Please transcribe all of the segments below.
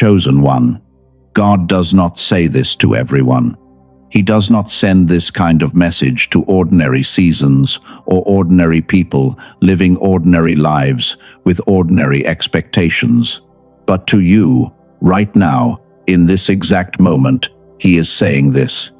chosen one. God does not say this to everyone. He does not send this kind of message to ordinary seasons or ordinary people living ordinary lives with ordinary expectations. But to you, right now, in this exact moment, he is saying this.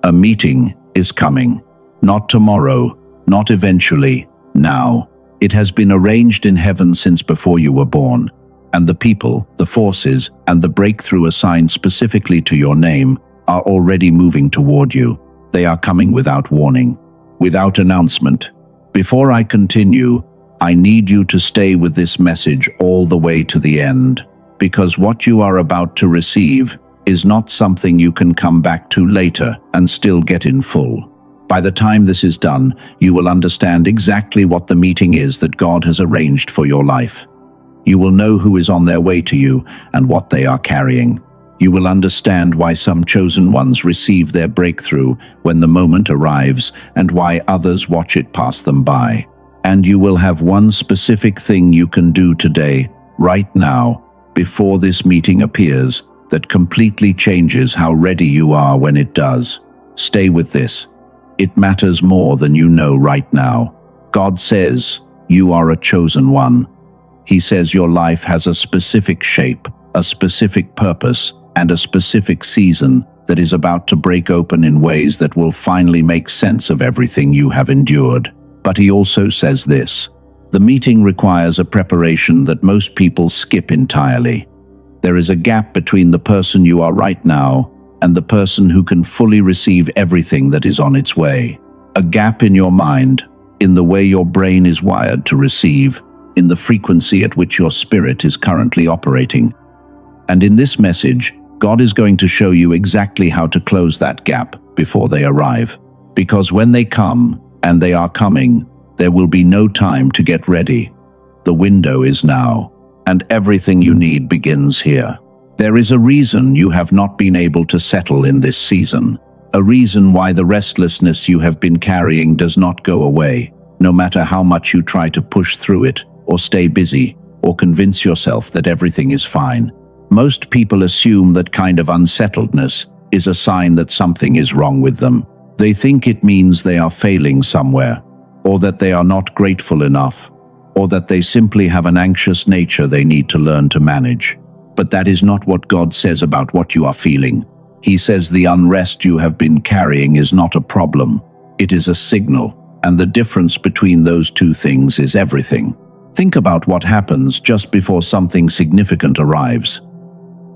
A meeting is coming. Not tomorrow, not eventually, now. It has been arranged in heaven since before you were born, and the people, the forces, and the breakthrough assigned specifically to your name are already moving toward you. They are coming without warning, without announcement. Before I continue, I need you to stay with this message all the way to the end, because what you are about to receive is not something you can come back to later and still get in full. By the time this is done, you will understand exactly what the meeting is that God has arranged for your life. You will know who is on their way to you and what they are carrying. You will understand why some chosen ones receive their breakthrough when the moment arrives and why others watch it pass them by. And you will have one specific thing you can do today, right now, before this meeting appears, that completely changes how ready you are when it does. Stay with this. It matters more than you know right now. God says you are a chosen one. He says your life has a specific shape, a specific purpose, and a specific season that is about to break open in ways that will finally make sense of everything you have endured. But he also says this. The meeting requires a preparation that most people skip entirely. There is a gap between the person you are right now and the person who can fully receive everything that is on its way. A gap in your mind, in the way your brain is wired to receive, in the frequency at which your spirit is currently operating. And in this message, God is going to show you exactly how to close that gap before they arrive. Because when they come, and they are coming, there will be no time to get ready. The window is now, and everything you need begins here. There is a reason you have not been able to settle in this season, a reason why the restlessness you have been carrying does not go away, no matter how much you try to push through it, or stay busy, or convince yourself that everything is fine. Most people assume that kind of unsettledness is a sign that something is wrong with them. They think it means they are failing somewhere, or that they are not grateful enough, or that they simply have an anxious nature they need to learn to manage. But that is not what God says about what you are feeling. He says the unrest you have been carrying is not a problem. It is a signal, and the difference between those two things is everything. Think about what happens just before something significant arrives.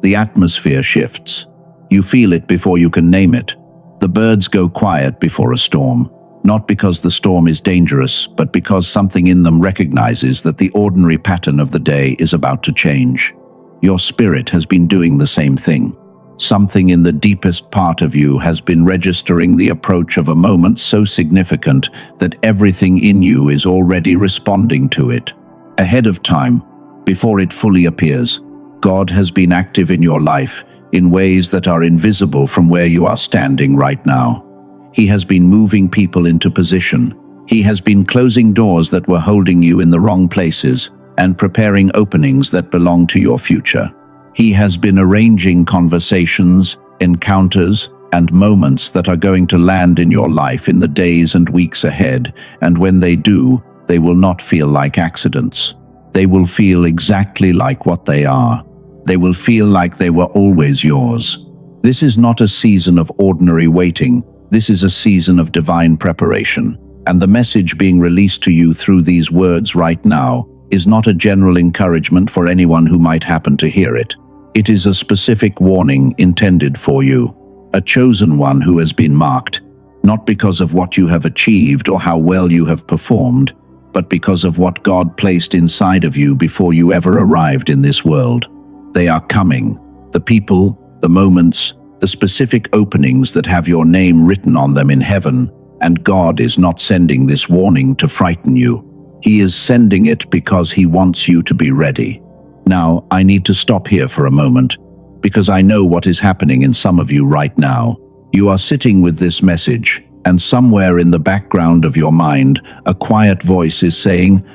The atmosphere shifts. You feel it before you can name it. The birds go quiet before a storm, not because the storm is dangerous, but because something in them recognizes that the ordinary pattern of the day is about to change. Your spirit has been doing the same thing. Something in the deepest part of you has been registering the approach of a moment so significant that everything in you is already responding to it. Ahead of time, before it fully appears, God has been active in your life in ways that are invisible from where you are standing right now. He has been moving people into position. He has been closing doors that were holding you in the wrong places and preparing openings that belong to your future. He has been arranging conversations, encounters, and moments that are going to land in your life in the days and weeks ahead, and when they do, they will not feel like accidents. They will feel exactly like what they are. They will feel like they were always yours. This is not a season of ordinary waiting. This is a season of divine preparation. And the message being released to you through these words right now is not a general encouragement for anyone who might happen to hear it. It is a specific warning intended for you, a chosen one who has been marked, not because of what you have achieved or how well you have performed, but because of what God placed inside of you before you ever arrived in this world. They are coming, the people, the moments, the specific openings that have your name written on them in heaven, and God is not sending this warning to frighten you. He is sending it because He wants you to be ready. Now, I need to stop here for a moment, because I know what is happening in some of you right now. You are sitting with this message, and somewhere in the background of your mind, a quiet voice is saying,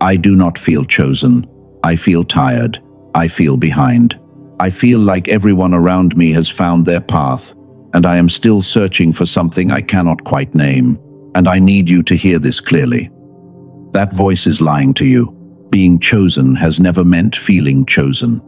I do not feel chosen. I feel tired. I feel behind. I feel like everyone around me has found their path, and I am still searching for something I cannot quite name, and I need you to hear this clearly. That voice is lying to you. Being chosen has never meant feeling chosen.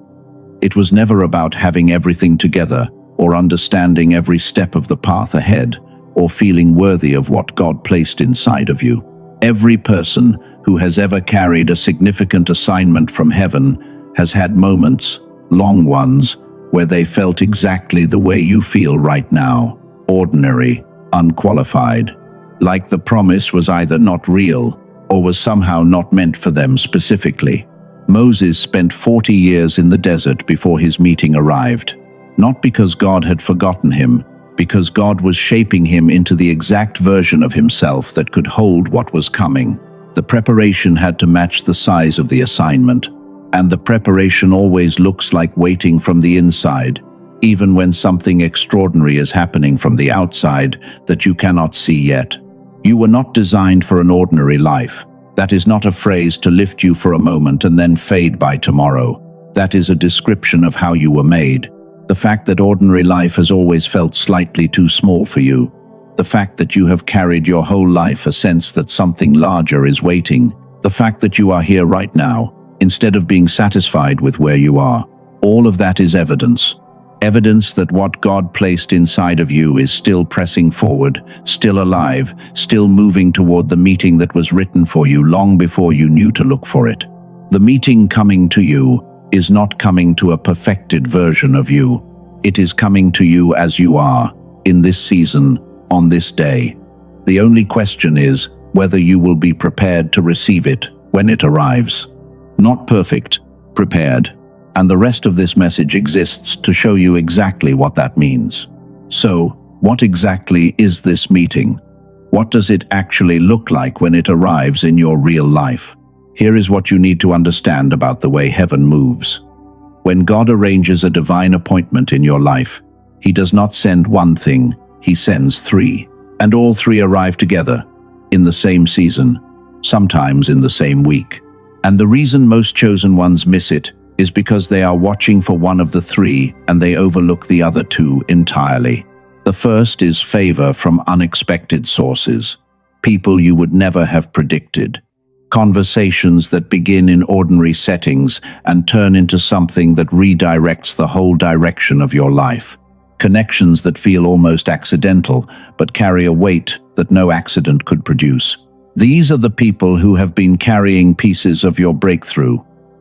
It was never about having everything together, or understanding every step of the path ahead, or feeling worthy of what God placed inside of you. Every person who has ever carried a significant assignment from heaven has had moments, long ones, where they felt exactly the way you feel right now, ordinary, unqualified, like the promise was either not real or was somehow not meant for them specifically. Moses spent 40 years in the desert before his meeting arrived, not because God had forgotten him, because God was shaping him into the exact version of himself that could hold what was coming. The preparation had to match the size of the assignment, and the preparation always looks like waiting from the inside, even when something extraordinary is happening from the outside that you cannot see yet. You were not designed for an ordinary life. That is not a phrase to lift you for a moment and then fade by tomorrow. That is a description of how you were made. The fact that ordinary life has always felt slightly too small for you. The fact that you have carried your whole life a sense that something larger is waiting. The fact that you are here right now, instead of being satisfied with where you are. All of that is evidence. Evidence that what God placed inside of you is still pressing forward, still alive, still moving toward the meeting that was written for you long before you knew to look for it. The meeting coming to you is not coming to a perfected version of you. It is coming to you as you are, in this season, on this day. The only question is whether you will be prepared to receive it when it arrives. Not perfect, prepared. And the rest of this message exists to show you exactly what that means. So, what exactly is this meeting? What does it actually look like when it arrives in your real life? Here is what you need to understand about the way heaven moves. When God arranges a divine appointment in your life, He does not send one thing, He sends three. And all three arrive together, in the same season, sometimes in the same week. And the reason most chosen ones miss it is because they are watching for one of the three and they overlook the other two entirely. The first is favor from unexpected sources, people you would never have predicted. Conversations that begin in ordinary settings and turn into something that redirects the whole direction of your life. Connections that feel almost accidental, but carry a weight that no accident could produce. These are the people who have been carrying pieces of your breakthrough.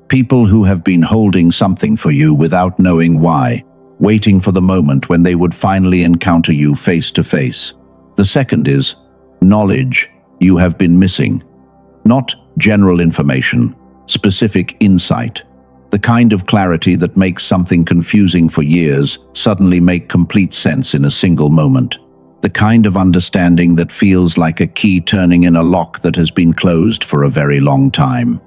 People who have been holding something for you without knowing why, waiting for the moment when they would finally encounter you face to face. The second is knowledge you have been missing. Not general information, specific insight. The kind of clarity that makes something confusing for years suddenly make complete sense in a single moment. The kind of understanding that feels like a key turning in a lock that has been closed for a very long time.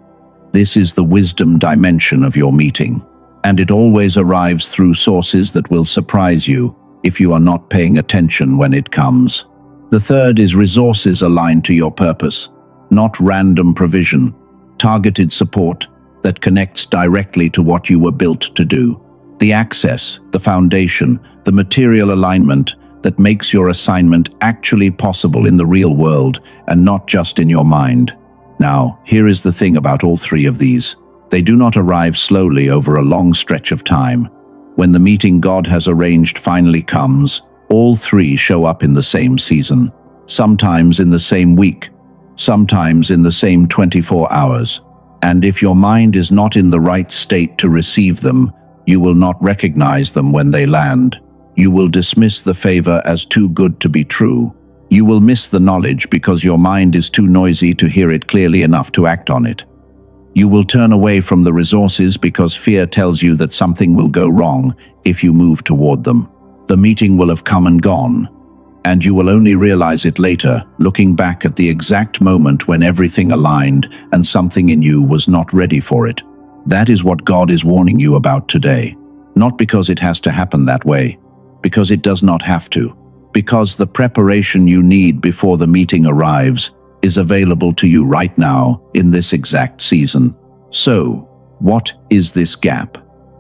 This is the wisdom dimension of your meeting, and it always arrives through sources that will surprise you if you are not paying attention when it comes. The third is resources aligned to your purpose, not random provision, targeted support that connects directly to what you were built to do. The access, the foundation, the material alignment that makes your assignment actually possible in the real world and not just in your mind. Now, here is the thing about all three of these. They do not arrive slowly over a long stretch of time. When the meeting God has arranged finally comes, all three show up in the same season, sometimes in the same week, sometimes in the same 24 hours. And if your mind is not in the right state to receive them, you will not recognize them when they land. You will dismiss the favor as too good to be true. You will miss the knowledge because your mind is too noisy to hear it clearly enough to act on it. You will turn away from the resources because fear tells you that something will go wrong if you move toward them. The meeting will have come and gone, and you will only realize it later, looking back at the exact moment when everything aligned and something in you was not ready for it. That is what God is warning you about today. Not because it has to happen that way, because it does not have to. Because the preparation you need before the meeting arrives is available to you right now in this exact season. So, what is this gap?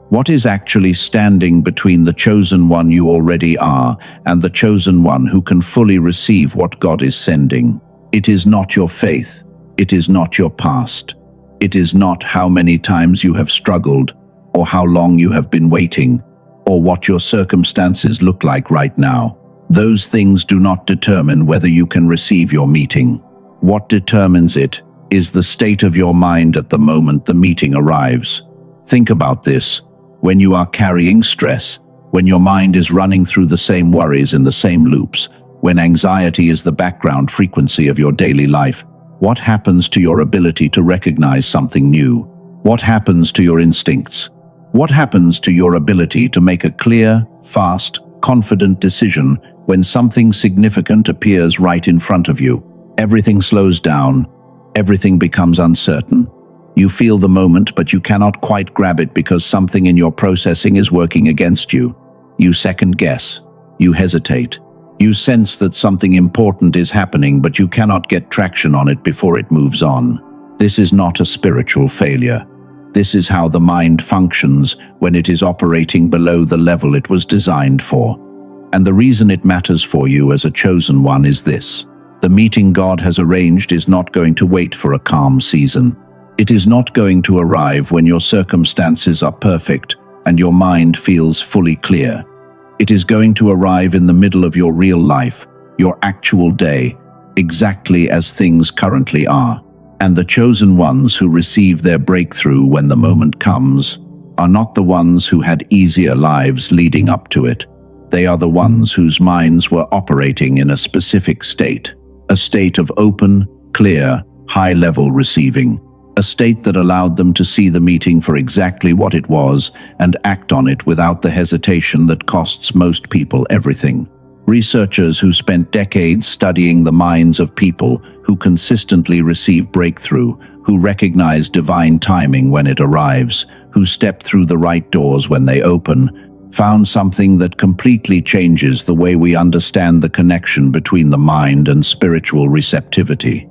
What is actually standing between the chosen one you already are and the chosen one who can fully receive what God is sending? It is not your faith. It is not your past. It is not how many times you have struggled, or how long you have been waiting, or what your circumstances look like right now. Those things do not determine whether you can receive your meeting. What determines it is the state of your mind at the moment the meeting arrives. Think about this. When you are carrying stress, when your mind is running through the same worries in the same loops, when anxiety is the background frequency of your daily life, what happens to your ability to recognize something new? What happens to your instincts? What happens to your ability to make a clear, fast, confident decision when something significant appears right in front of you? Everything slows down. Everything becomes uncertain. You feel the moment, but you cannot quite grab it because something in your processing is working against you. You second guess. You hesitate. You sense that something important is happening, but you cannot get traction on it before it moves on. This is not a spiritual failure. This is how the mind functions when it is operating below the level it was designed for. And the reason it matters for you as a chosen one is this. The meeting God has arranged is not going to wait for a calm season. It is not going to arrive when your circumstances are perfect and your mind feels fully clear. It is going to arrive in the middle of your real life, your actual day, exactly as things currently are. And the chosen ones who receive their breakthrough when the moment comes are not the ones who had easier lives leading up to it. They are the ones whose minds were operating in a specific state, a state of open, clear, high-level receiving. A state that allowed them to see the meeting for exactly what it was and act on it without the hesitation that costs most people everything. Researchers who spent decades studying the minds of people who consistently receive breakthrough, who recognize divine timing when it arrives, who step through the right doors when they open, found something that completely changes the way we understand the connection between the mind and spiritual receptivity.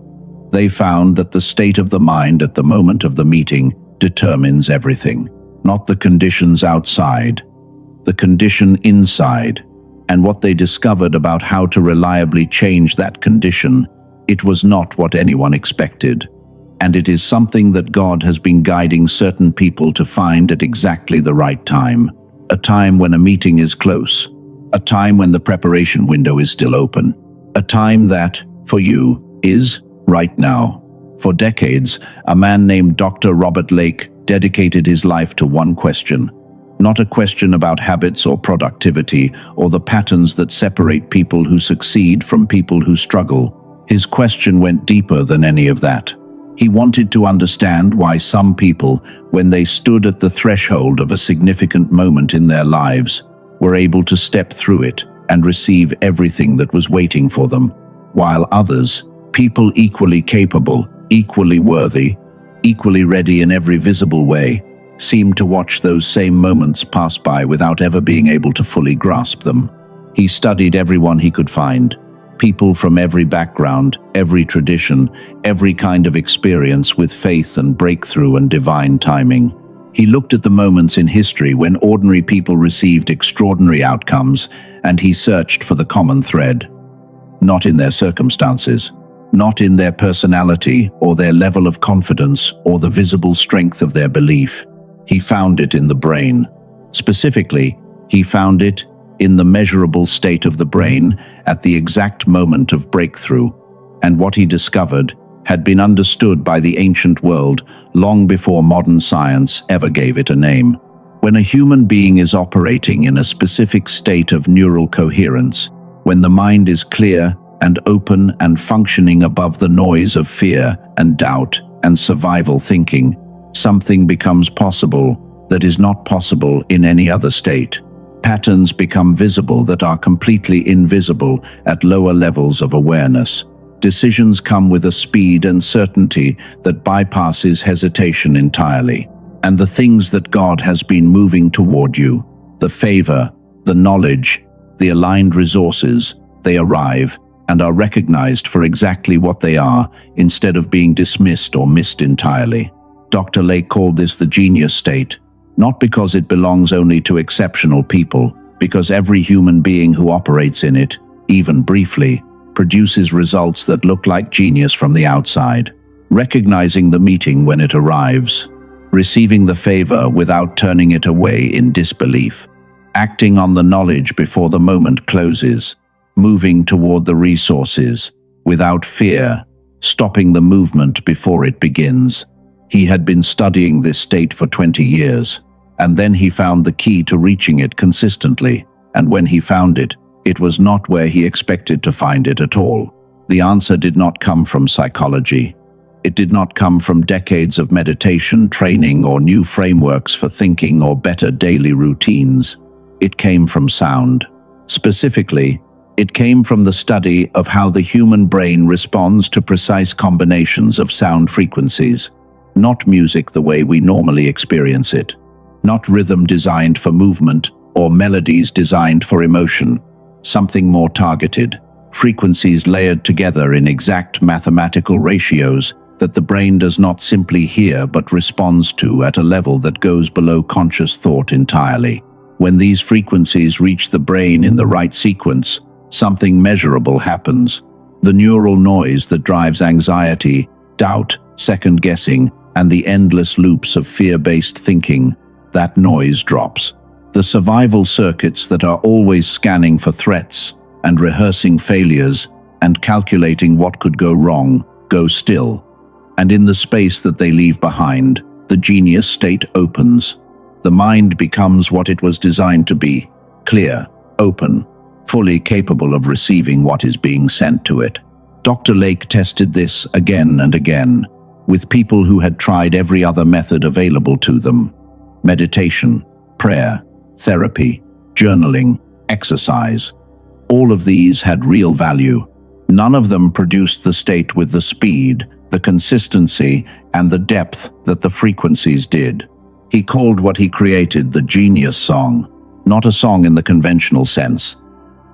They found that the state of the mind at the moment of the meeting determines everything, not the conditions outside, the condition inside. And what they discovered about how to reliably change that condition, it was not what anyone expected. And it is something that God has been guiding certain people to find at exactly the right time. A time when a meeting is close. A time when the preparation window is still open. A time that, for you, is right now. For decades, a man named Dr. Robert Lake dedicated his life to one question. Not a question about habits or productivity or the patterns that separate people who succeed from people who struggle. His question went deeper than any of that. He wanted to understand why some people, when they stood at the threshold of a significant moment in their lives, were able to step through it and receive everything that was waiting for them, while others, people equally capable, equally worthy, equally ready in every visible way, seemed to watch those same moments pass by without ever being able to fully grasp them. He studied everyone he could find, people from every background, every tradition, every kind of experience with faith and breakthrough and divine timing. He looked at the moments in history when ordinary people received extraordinary outcomes, and he searched for the common thread. Not in their circumstances, not in their personality or their level of confidence or the visible strength of their belief. He found it in the brain. Specifically, he found it in the measurable state of the brain at the exact moment of breakthrough, and what he discovered had been understood by the ancient world long before modern science ever gave it a name. When a human being is operating in a specific state of neural coherence, when the mind is clear and open and functioning above the noise of fear and doubt and survival thinking, something becomes possible that is not possible in any other state. Patterns become visible that are completely invisible at lower levels of awareness. Decisions come with a speed and certainty that bypasses hesitation entirely. And the things that God has been moving toward you, the favor, the knowledge, the aligned resources, they arrive and are recognized for exactly what they are instead of being dismissed or missed entirely. Dr. Lake called this the genius state, Not because it belongs only to exceptional people, because every human being who operates in it, even briefly, produces results that look like genius from the outside. Recognizing the meeting when it arrives, receiving the favor without turning it away in disbelief, acting on the knowledge before the moment closes, moving toward the resources without fear, stopping the movement before it begins. He had been studying this state for 20 years, and then he found the key to reaching it consistently, and when he found it, it was not where he expected to find it at all. The answer did not come from psychology. It did not come from decades of meditation, training, or new frameworks for thinking or better daily routines. It came from sound. Specifically, it came from the study of how the human brain responds to precise combinations of sound frequencies. Not music the way we normally experience it. Not rhythm designed for movement or melodies designed for emotion. Something more targeted. Frequencies layered together in exact mathematical ratios that the brain does not simply hear but responds to at a level that goes below conscious thought entirely. When these frequencies reach the brain in the right sequence, something measurable happens. The neural noise that drives anxiety, doubt, second-guessing, and the endless loops of fear-based thinking, that noise drops. The survival circuits that are always scanning for threats and rehearsing failures and calculating what could go wrong go still. And in the space that they leave behind, the genius state opens. The mind becomes what it was designed to be: clear, open, fully capable of receiving what is being sent to it. Dr. Lake tested this again and again, with people who had tried every other method available to them: meditation, prayer, therapy, journaling, exercise. All of these had real value. None of them produced the state with the speed, the consistency, and the depth that the frequencies did. He called what he created the genius song, not a song in the conventional sense,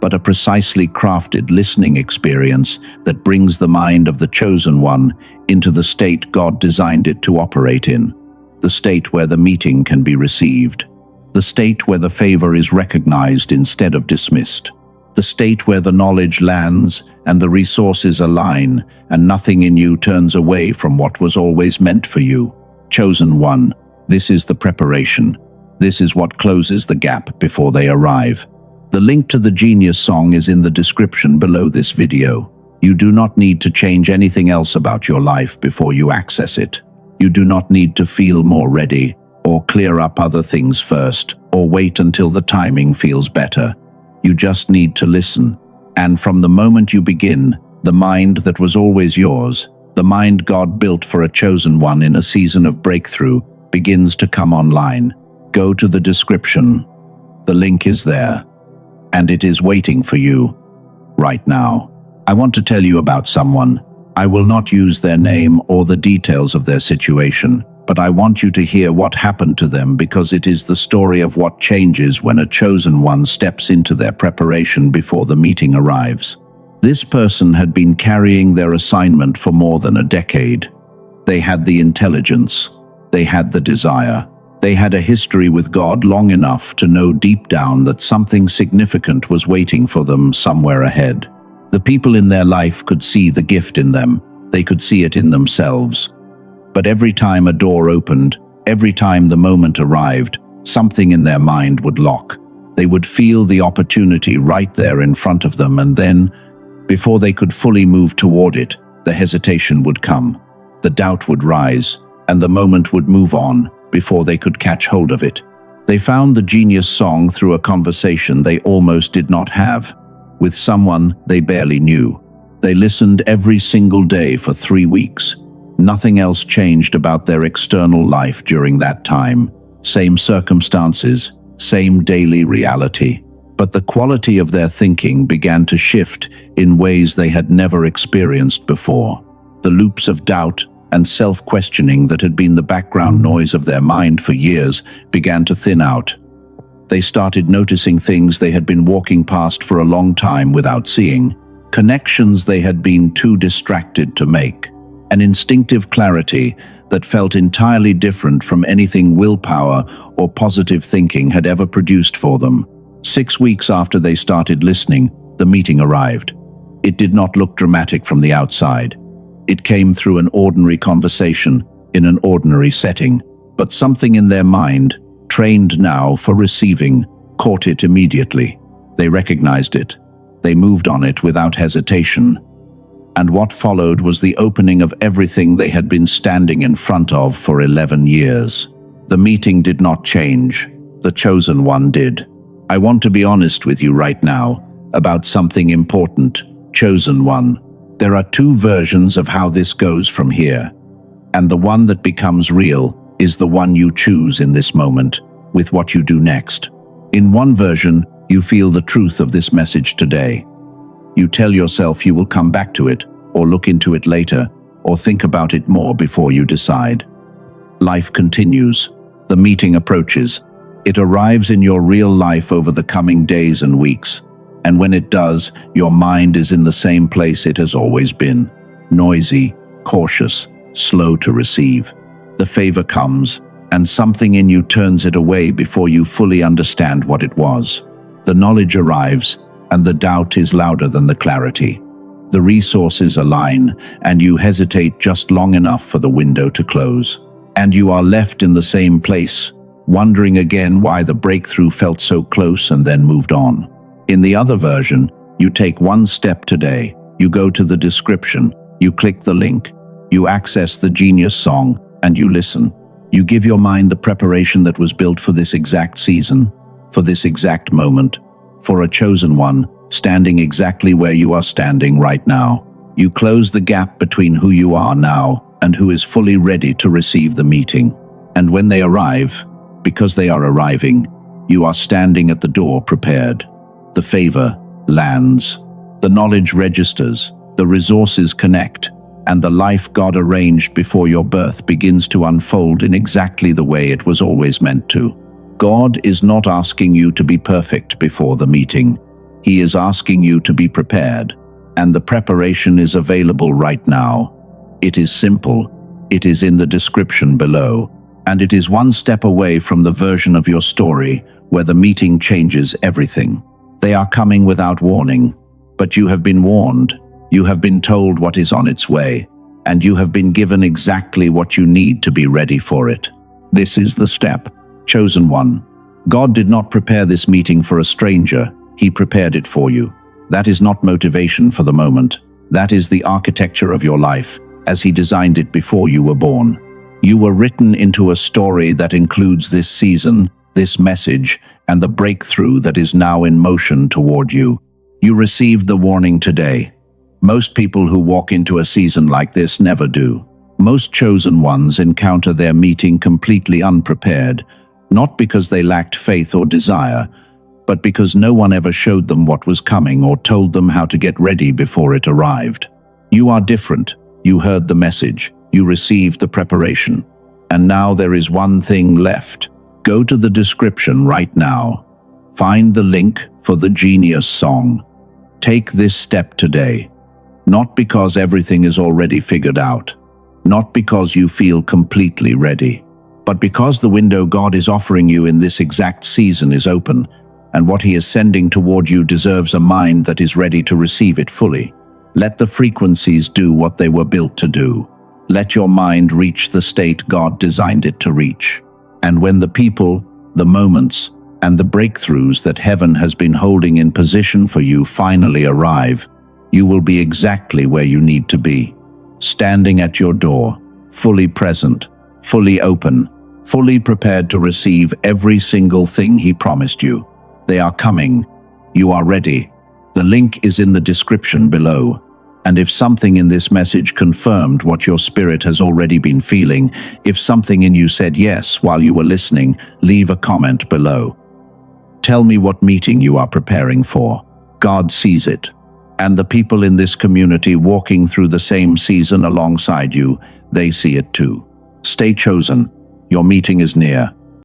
but a precisely crafted listening experience that brings the mind of the chosen one into the state God designed it to operate in, the state where the meeting can be received, the state where the favor is recognized instead of dismissed, the state where the knowledge lands and the resources align and nothing in you turns away from what was always meant for you. Chosen one, this is the preparation. This is what closes the gap before they arrive. The link to the Genius song is in the description below this video. You do not need to change anything else about your life before you access it. You do not need to feel more ready, or clear up other things first, or wait until the timing feels better. You just need to listen. And from the moment you begin, the mind that was always yours, the mind God built for a chosen one in a season of breakthrough, begins to come online. Go to the description. The link is there, and it is waiting for you right now. I want to tell you about someone. I will not use their name or the details of their situation, but I want you to hear what happened to them because it is the story of what changes when a chosen one steps into their preparation before the meeting arrives. This person had been carrying their assignment for more than a decade. They had the intelligence. They had the desire. They had a history with God long enough to know deep down that something significant was waiting for them somewhere ahead. The people in their life could see the gift in them. They could see it in themselves. But every time a door opened, every time the moment arrived, something in their mind would lock. They would feel the opportunity right there in front of them, and then, before they could fully move toward it, the hesitation would come. The doubt would rise, and the moment would move on before they could catch hold of it. They found the genius song through a conversation they almost did not have, with someone they barely knew. They listened every single day for 3 weeks. Nothing else changed about their external life during that time. Same circumstances, same daily reality. But the quality of their thinking began to shift in ways they had never experienced before. The loops of doubt and self-questioning that had been the background noise of their mind for years began to thin out. They started noticing things they had been walking past for a long time without seeing, connections they had been too distracted to make, an instinctive clarity that felt entirely different from anything willpower or positive thinking had ever produced for them. 6 weeks after they started listening, the meeting arrived. It did not look dramatic from the outside. It came through an ordinary conversation in an ordinary setting, but something in their mind, trained now for receiving, caught it immediately. They recognized it. They moved on it without hesitation. And what followed was the opening of everything they had been standing in front of for 11 years. The meeting did not change. The chosen one did. I want to be honest with you right now about something important, chosen one. There are 2 versions of how this goes from here. And the one that becomes real is the one you choose in this moment, with what you do next. In one version, you feel the truth of this message today. You tell yourself you will come back to it, or look into it later, or think about it more before you decide. Life continues. The meeting approaches. It arrives in your real life over the coming days and weeks. And when it does, your mind is in the same place it has always been. Noisy, cautious, slow to receive. The favor comes, and something in you turns it away before you fully understand what it was. The knowledge arrives, and the doubt is louder than the clarity. The resources align, and you hesitate just long enough for the window to close. And you are left in the same place, wondering again why the breakthrough felt so close and then moved on. In the other version, you take one step today. You go to the description, you click the link, you access the genius song, and you listen. You give your mind the preparation that was built for this exact season, for this exact moment, for a chosen one, standing exactly where you are standing right now. You close the gap between who you are now and who is fully ready to receive the meeting. And when they arrive, because they are arriving, you are standing at the door prepared. The favor lands. The knowledge registers. The resources connect. And the life God arranged before your birth begins to unfold in exactly the way it was always meant to. God is not asking you to be perfect before the meeting. He is asking you to be prepared, and the preparation is available right now. It is simple. It is in the description below, and it is one step away from the version of your story where the meeting changes everything. They are coming without warning, but you have been warned. You have been told what is on its way, and you have been given exactly what you need to be ready for it. This is the step. Chosen one. God did not prepare this meeting for a stranger. He prepared it for you. That is not motivation for the moment. That is the architecture of your life, as He designed it before you were born. You were written into a story that includes this season, this message, and the breakthrough that is now in motion toward you. You received the warning today. Most people who walk into a season like this never do. Most chosen ones encounter their meeting completely unprepared, not because they lacked faith or desire, but because no one ever showed them what was coming or told them how to get ready before it arrived. You are different. You heard the message. You received the preparation. And now there is one thing left. Go to the description right now. Find the link for the genius song. Take this step today. Not because everything is already figured out. Not because you feel completely ready. But because the window God is offering you in this exact season is open, and what He is sending toward you deserves a mind that is ready to receive it fully. Let the frequencies do what they were built to do. Let your mind reach the state God designed it to reach. And when the people, the moments, and the breakthroughs that heaven has been holding in position for you finally arrive, you will be exactly where you need to be, standing at your door, fully present, fully open, fully prepared to receive every single thing He promised you. They are coming. You are ready. The link is in the description below. And if something in this message confirmed what your spirit has already been feeling, if something in you said yes while you were listening, leave a comment below. Tell me what meeting you are preparing for. God sees it. And the people in this community walking through the same season alongside you, they see it too. Stay chosen. Your meeting is near.